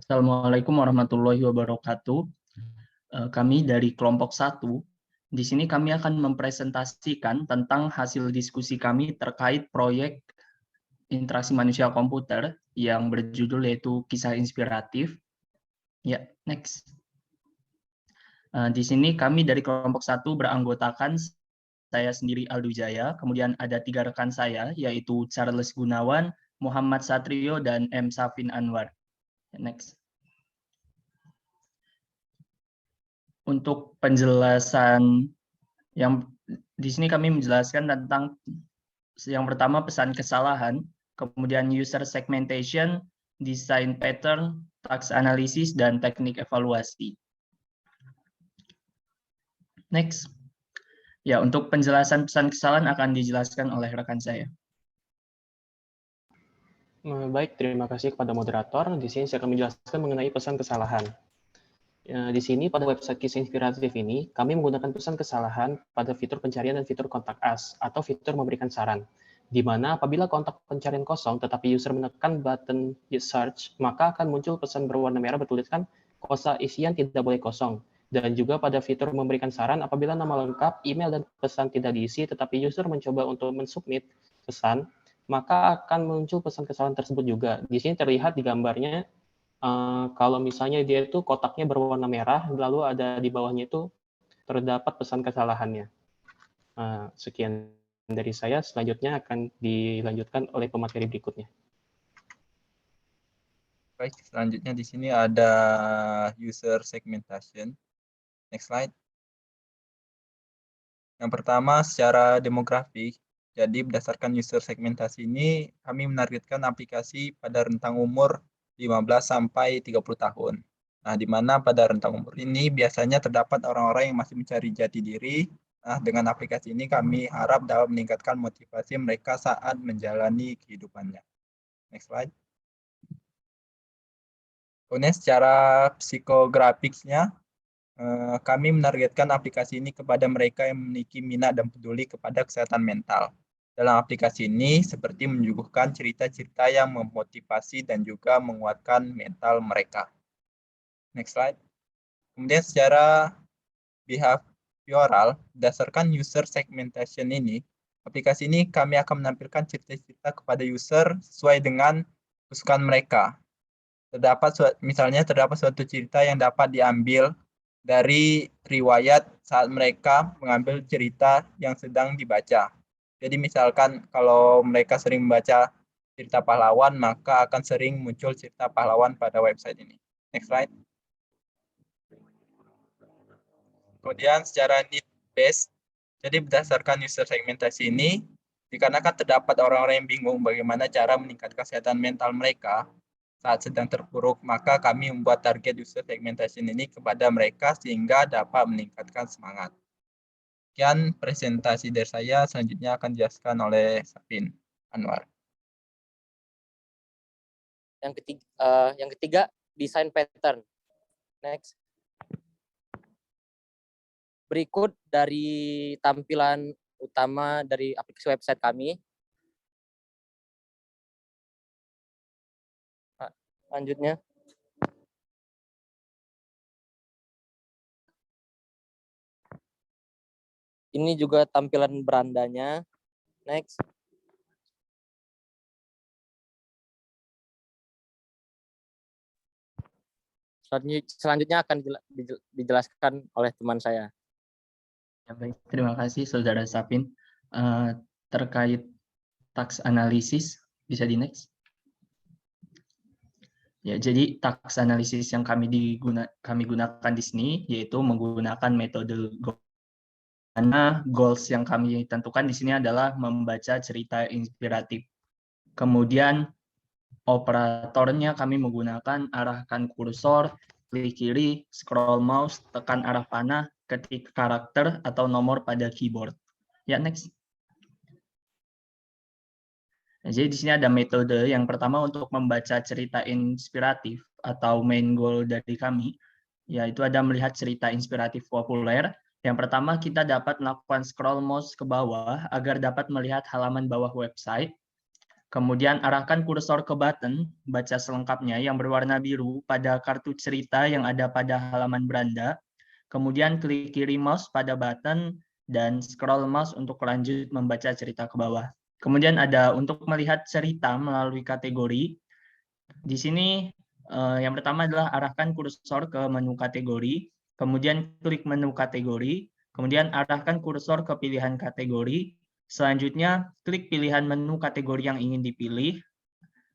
Assalamualaikum warahmatullahi wabarakatuh. Kami dari kelompok 1. Di sini kami akan mempresentasikan tentang hasil diskusi kami terkait proyek interaksi manusia komputer yang berjudul yaitu Kisah Inspiratif. Ya, next. Di sini kami dari kelompok 1 beranggotakan saya sendiri Aldu Jaya, kemudian ada 3 rekan saya yaitu Charles Gunawan, Muhammad Satrio, dan M. Safin Anwar. Next. Untuk penjelasan yang di sini kami menjelaskan tentang yang pertama pesan kesalahan, kemudian user segmentation, design pattern, task analysis, dan teknik evaluasi. Next. Ya, untuk penjelasan pesan kesalahan akan dijelaskan oleh rekan saya. Baik, terima kasih kepada moderator. Di sini saya akan menjelaskan mengenai pesan kesalahan. Di sini pada website Kisah Inspiratif ini, kami menggunakan pesan kesalahan pada fitur pencarian dan fitur kontak us, atau fitur memberikan saran. Di mana apabila kontak pencarian kosong, tetapi user menekan button search, maka akan muncul pesan berwarna merah bertuliskan kosa isian tidak boleh kosong. Dan juga pada fitur memberikan saran, apabila nama lengkap, email, dan pesan tidak diisi, tetapi user mencoba untuk mensubmit pesan, maka akan muncul pesan kesalahan tersebut juga. Di sini terlihat di gambarnya, kalau misalnya dia itu kotaknya berwarna merah, lalu ada di bawahnya itu terdapat pesan kesalahannya. Sekian dari saya, selanjutnya akan dilanjutkan oleh pemateri berikutnya. Baik, selanjutnya di sini ada user segmentation. Next slide. Yang pertama secara demografi. Jadi berdasarkan user segmentasi ini, kami menargetkan aplikasi pada rentang umur 15 sampai 30 tahun. Nah, di mana pada rentang umur ini biasanya terdapat orang-orang yang masih mencari jati diri. Nah, dengan aplikasi ini kami harap dapat meningkatkan motivasi mereka saat menjalani kehidupannya. Next slide. Kemudian secara psikografiknya, kami menargetkan aplikasi ini kepada mereka yang memiliki minat dan peduli kepada kesehatan mental. Dalam aplikasi ini seperti menyuguhkan cerita-cerita yang memotivasi dan juga menguatkan mental mereka. Next slide. Kemudian secara behavioral, berdasarkan user segmentation ini, aplikasi ini kami akan menampilkan cerita-cerita kepada user sesuai dengan kesukaan mereka. Misalnya terdapat suatu cerita yang dapat diambil dari riwayat saat mereka mengambil cerita yang sedang dibaca. Jadi misalkan kalau mereka sering membaca cerita pahlawan, maka akan sering muncul cerita pahlawan pada website ini. Next slide. Kemudian secara need based, jadi berdasarkan user segmentasi ini, dikarenakan terdapat orang-orang yang bingung bagaimana cara meningkatkan kesehatan mental mereka saat sedang terpuruk, maka kami membuat target user segmentation ini kepada mereka sehingga dapat meningkatkan semangat. Sekian presentasi dari saya, selanjutnya akan dijelaskan oleh Safin Anwar. Yang ketiga, design pattern. Next. Berikut dari tampilan utama dari aplikasi website kami. Lanjutnya. Ini juga tampilan berandanya. Next. Selanjutnya akan dijelaskan oleh teman saya. Ya, baik, terima kasih Saudara Safin. Terkait task analysis, bisa di next. Ya, jadi task analysis yang kami gunakan di sini yaitu menggunakan metode karena goals yang kami tentukan di sini adalah membaca cerita inspiratif. Kemudian operatornya kami menggunakan arahkan kursor, klik kiri, scroll mouse, tekan arah panah, ketik karakter atau nomor pada keyboard. Ya, next. Jadi di sini ada metode yang pertama untuk membaca cerita inspiratif atau main goal dari kami, yaitu ada melihat cerita inspiratif populer. Yang pertama kita dapat melakukan scroll mouse ke bawah agar dapat melihat halaman bawah website. Kemudian arahkan kursor ke button baca selengkapnya yang berwarna biru pada kartu cerita yang ada pada halaman beranda. Kemudian klik kiri mouse pada button dan scroll mouse untuk lanjut membaca cerita ke bawah. Kemudian ada untuk melihat cerita melalui kategori. Di sini yang pertama adalah arahkan kursor ke menu kategori, kemudian klik menu kategori, kemudian arahkan kursor ke pilihan kategori. Selanjutnya, klik pilihan menu kategori yang ingin dipilih,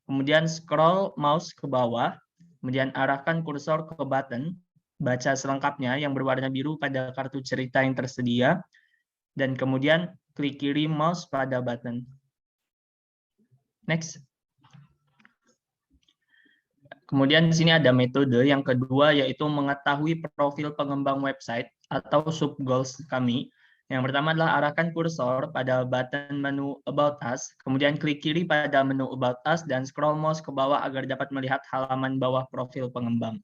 kemudian scroll mouse ke bawah, kemudian arahkan kursor ke button, baca selengkapnya yang berwarna biru pada kartu cerita yang tersedia, dan kemudian klik kiri mouse pada button. Next. Kemudian di sini ada metode yang kedua, yaitu mengetahui profil pengembang website atau sub goals kami. Yang pertama adalah arahkan kursor pada button menu About Us, kemudian klik kiri pada menu About Us dan scroll mouse ke bawah agar dapat melihat halaman bawah profil pengembang.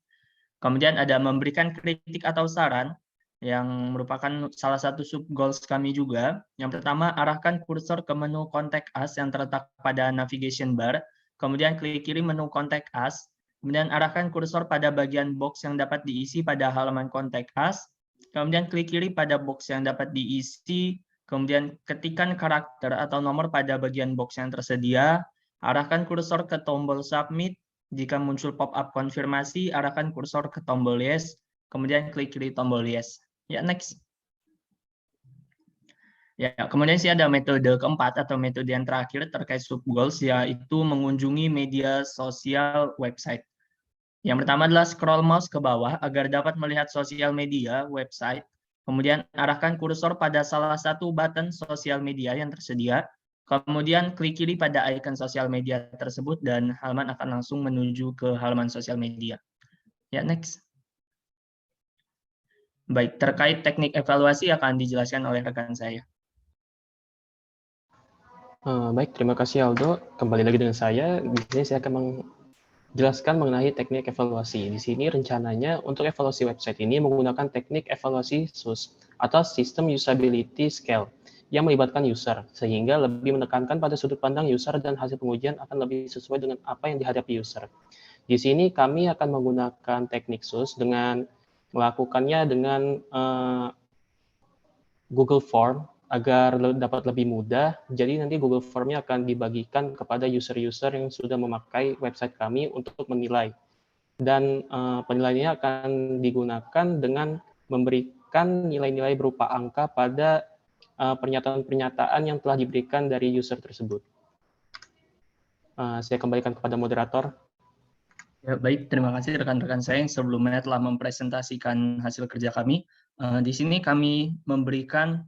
Kemudian ada memberikan kritik atau saran, yang merupakan salah satu sub goals kami juga. Yang pertama, arahkan kursor ke menu Contact Us yang terletak pada navigation bar, kemudian klik kiri menu Contact Us, kemudian arahkan kursor pada bagian box yang dapat diisi pada halaman Contact Us, kemudian klik kiri pada box yang dapat diisi, kemudian ketikkan karakter atau nomor pada bagian box yang tersedia, arahkan kursor ke tombol Submit, jika muncul pop-up konfirmasi, arahkan kursor ke tombol Yes, kemudian klik kiri tombol Yes. Ya, next. Ya, kemudian sih ada metode keempat atau metode yang terakhir terkait sub goals, yaitu mengunjungi media sosial website. Yang pertama adalah scroll mouse ke bawah agar dapat melihat sosial media website. Kemudian arahkan kursor pada salah satu button sosial media yang tersedia. Kemudian klik kiri pada icon sosial media tersebut dan halaman akan langsung menuju ke halaman sosial media. Ya, next. Baik, terkait teknik evaluasi akan dijelaskan oleh rekan saya. Baik, terima kasih Aldo. Kembali lagi dengan saya. Di sini saya akan menjelaskan mengenai teknik evaluasi. Di sini rencananya untuk evaluasi website ini menggunakan teknik evaluasi SUS atau System Usability Scale yang melibatkan user, sehingga lebih menekankan pada sudut pandang user dan hasil pengujian akan lebih sesuai dengan apa yang dihadapi user. Di sini kami akan menggunakan teknik SUS dengan melakukannya dengan Google Form agar dapat lebih mudah. Jadi nanti Google Form-nya akan dibagikan kepada user-user yang sudah memakai website kami untuk menilai. Dan penilaiannya akan digunakan dengan memberikan nilai-nilai berupa angka pada pernyataan-pernyataan yang telah diberikan dari user tersebut. Saya kembalikan kepada moderator. Ya, baik, terima kasih rekan-rekan saya yang sebelumnya telah mempresentasikan hasil kerja kami. Di sini kami memberikan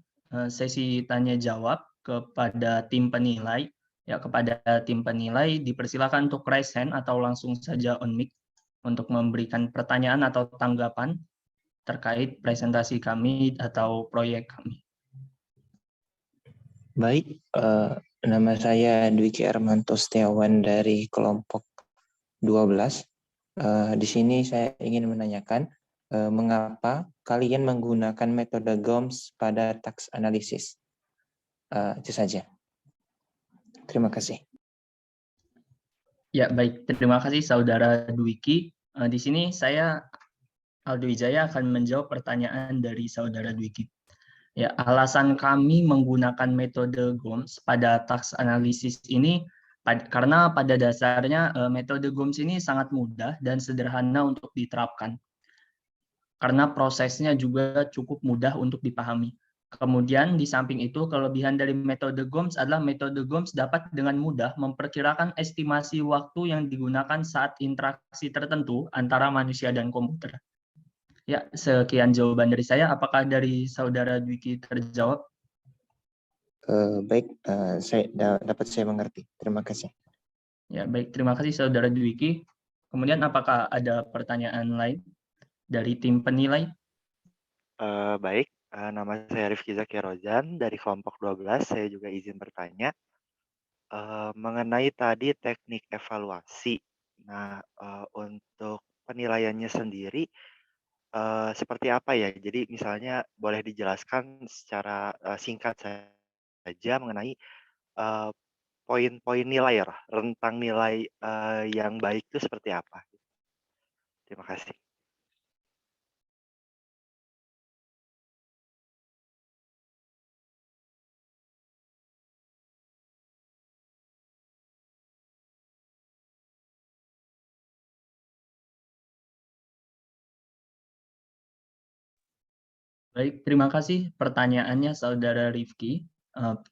sesi tanya jawab kepada tim penilai. Ya, kepada tim penilai dipersilakan untuk raise hand atau langsung saja on mic untuk memberikan pertanyaan atau tanggapan terkait presentasi kami atau proyek kami. Baik, nama saya Dwiki Armanto Setiawan dari kelompok 12. Di sini saya ingin menanyakan mengapa kalian menggunakan metode GOMS pada task analisis. Itu saja. Terima kasih. Ya, baik. Terima kasih Saudara Dwiki. Di sini saya, Aldo Wijaya, akan menjawab pertanyaan dari Saudara Dwiki. Ya, alasan kami menggunakan metode GOMS pada task analisis ini karena pada dasarnya metode GOMS ini sangat mudah dan sederhana untuk diterapkan. Karena prosesnya juga cukup mudah untuk dipahami. Kemudian di samping itu, kelebihan dari metode GOMS adalah metode GOMS dapat dengan mudah memperkirakan estimasi waktu yang digunakan saat interaksi tertentu antara manusia dan komputer. Ya, sekian jawaban dari saya. Apakah dari Saudara Dwiki terjawab? Baik, dapat saya mengerti. Terima kasih. Ya, baik. Terima kasih Saudara Dwiki. Kemudian apakah ada pertanyaan lain dari tim penilai? Baik, nama saya Rifki Zakia Rozan dari kelompok 12. Saya juga izin bertanya mengenai tadi teknik evaluasi. Nah, untuk penilaiannya sendiri seperti apa ya? Jadi misalnya boleh dijelaskan secara singkat saja mengenai poin-poin nilai lah, rentang nilai yang baik itu seperti apa? Terima kasih. Baik, terima kasih pertanyaannya Saudara Rifki.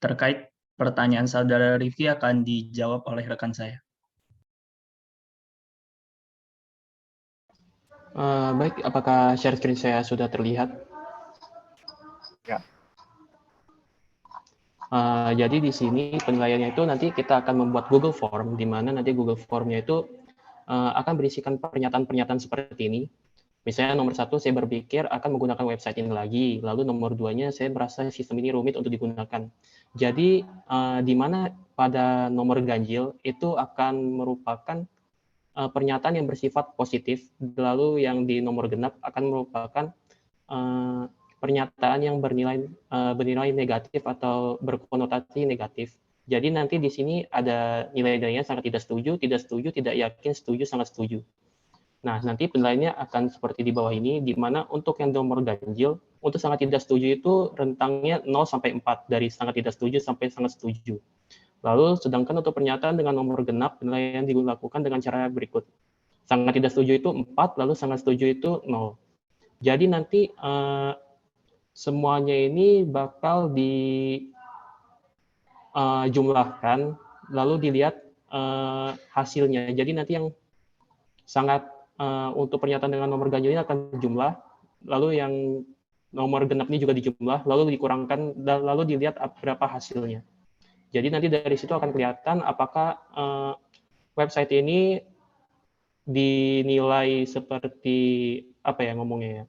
Terkait pertanyaan Saudara Rifki akan dijawab oleh rekan saya. Baik, apakah share screen saya sudah terlihat? Ya. Jadi di sini penilaiannya itu nanti kita akan membuat Google Form, di mana nanti Google Form-nya itu akan berisikan pernyataan-pernyataan seperti ini. Misalnya nomor 1, saya berpikir akan menggunakan website ini lagi. Lalu nomor 2-nya, saya merasa sistem ini rumit untuk digunakan. Jadi di mana pada nomor ganjil itu akan merupakan pernyataan yang bersifat positif, lalu yang di nomor genap akan merupakan pernyataan yang bernilai negatif atau berkonotasi negatif. Jadi nanti di sini ada nilai-nilainya sangat tidak setuju, tidak yakin, setuju, sangat setuju. Nah, nanti penilaiannya akan seperti di bawah ini, di mana untuk yang nomor ganjil, untuk sangat tidak setuju itu rentangnya 0 sampai 4, dari sangat tidak setuju sampai sangat setuju. Lalu, sedangkan untuk pernyataan dengan nomor genap, penilaian dilakukan dengan cara berikut. Sangat tidak setuju itu 4, lalu sangat setuju itu 0. Jadi nanti semuanya ini bakal dijumlahkan, lalu dilihat hasilnya. Jadi nanti yang sangat untuk pernyataan dengan nomor ganjil ini akan jumlah, lalu yang nomor genap ini juga dijumlah, lalu dikurangkan, dan lalu dilihat berapa hasilnya. Jadi nanti dari situ akan kelihatan apakah website ini dinilai seperti apa ya ngomongnya ya,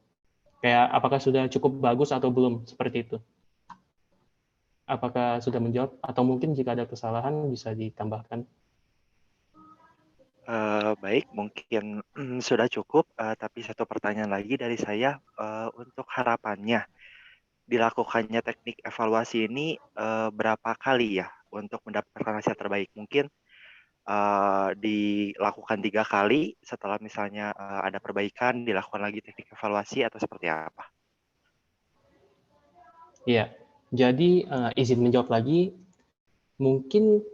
kayak apakah sudah cukup bagus atau belum, seperti itu. Apakah sudah menjawab, atau mungkin jika ada kesalahan bisa ditambahkan? Baik, mungkin sudah cukup, tapi satu pertanyaan lagi dari saya, untuk harapannya dilakukannya teknik evaluasi ini berapa kali ya untuk mendapatkan hasil terbaik? Mungkin dilakukan 3 kali, setelah misalnya ada perbaikan, dilakukan lagi teknik evaluasi atau seperti apa? Iya, jadi izin menjawab lagi, mungkin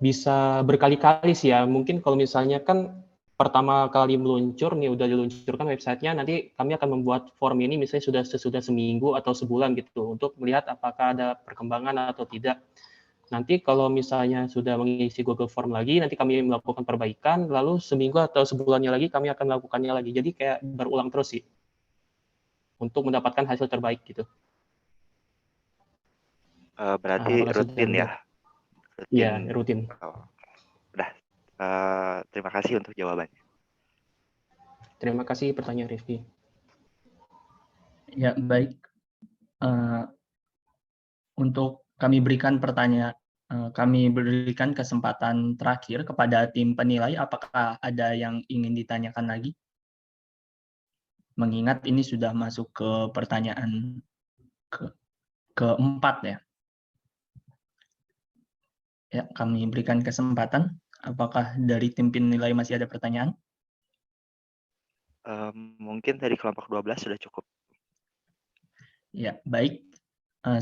bisa berkali-kali sih ya. Mungkin kalau misalnya kan pertama kali meluncur nih, udah diluncurkan websitenya, nanti kami akan membuat form ini misalnya sudah seminggu atau sebulan gitu, untuk melihat apakah ada perkembangan atau tidak. Nanti kalau misalnya sudah mengisi Google Form lagi, nanti kami melakukan perbaikan, lalu seminggu atau sebulannya lagi kami akan melakukannya lagi. Jadi kayak berulang terus sih, untuk mendapatkan hasil terbaik gitu. Berarti rutin ya? Iya, rutin. Oh, udah. Terima kasih untuk jawabannya. Terima kasih pertanyaan Rifki. Ya, baik. Untuk kami berikan kesempatan terakhir kepada tim penilai. Apakah ada yang ingin ditanyakan lagi? Mengingat ini sudah masuk ke pertanyaan keempat ya. Ya, kami berikan kesempatan. Apakah dari tim penilai masih ada pertanyaan? Mungkin dari kelompok 12 sudah cukup. Ya, baik.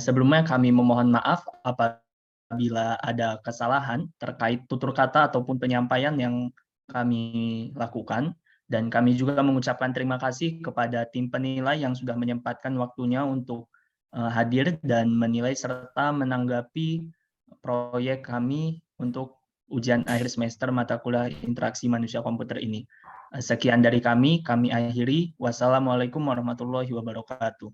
Sebelumnya kami memohon maaf apabila ada kesalahan terkait tutur kata ataupun penyampaian yang kami lakukan. Dan kami juga mengucapkan terima kasih kepada tim penilai yang sudah menyempatkan waktunya untuk hadir dan menilai serta menanggapi proyek kami untuk ujian akhir semester mata kuliah interaksi manusia komputer ini. Sekian dari kami akhiri. Wassalamualaikum warahmatullahi wabarakatuh.